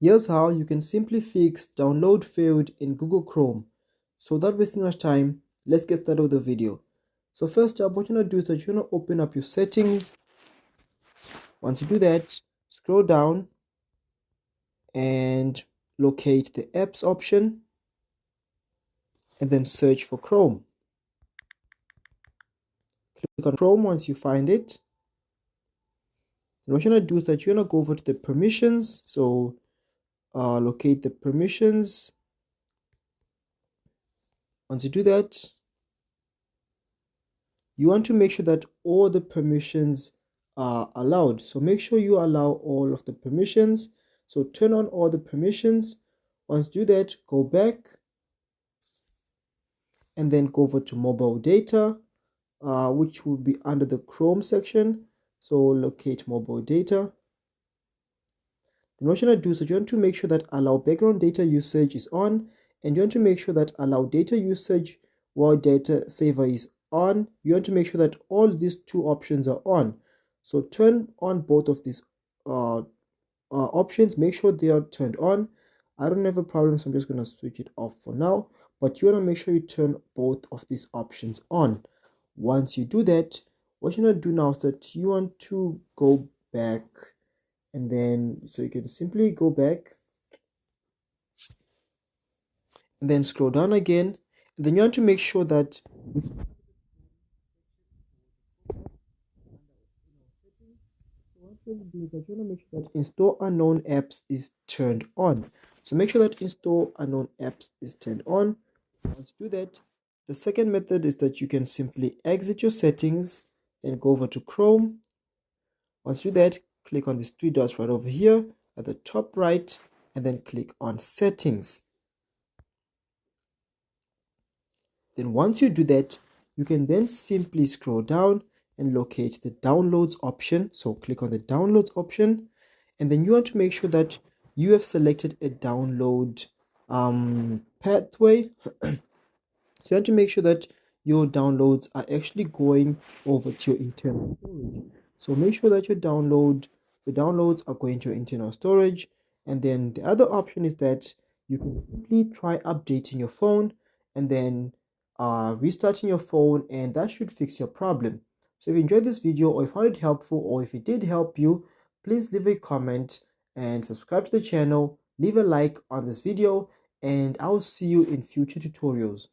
Here's how you can simply fix download failed in Google Chrome. So without wasting much time, let's get started with the video. So first up, what you're going to do is that you're going to open up your settings. Once you do that, scroll down and locate the apps option and then search for Chrome. Click on Chrome once you find it. And what you're going to do is that you're going to go over to the permissions. So locate the permissions. Once you do that, you want to make sure that all the permissions are allowed. So make sure you allow all of the permissions. So turn on all the permissions. Once you do that, go back and then go over to mobile data, which will be under the Chrome section. So locate mobile data. Then what you want to do is that you want to make sure that allow background data usage is on, and you want to make sure that allow data usage while data saver is on. You want to make sure that all these two options are on. So turn on both of these options. Make sure they are turned on. I don't have a problem, so I'm just going to switch it off for now. But you want to make sure you turn both of these options on. Once you do that, what you're going to do now is that you want to go back, and then so you can simply go back and then scroll down again, and then you want to make sure that install unknown apps is turned on. So make sure that install unknown apps is turned on. Once you do that, the second method is that you can simply exit your settings and go over to Chrome. Once you do that, click on these three dots right over here at the top right and then click on settings. Then once you do that, you can then simply scroll down and locate the downloads option. So click on the downloads option, and then you want to make sure that you have selected a download pathway. So you want to make sure that your downloads are actually going over to your internal storage. So make sure that your downloads are going to your internal storage. And then the other option is that you can simply try updating your phone and then restarting your phone, and that should fix your problem. So if you enjoyed this video or if you found it helpful, or if it did help you, please leave a comment and subscribe to the channel. Leave a like on this video, and I'll see you in future tutorials.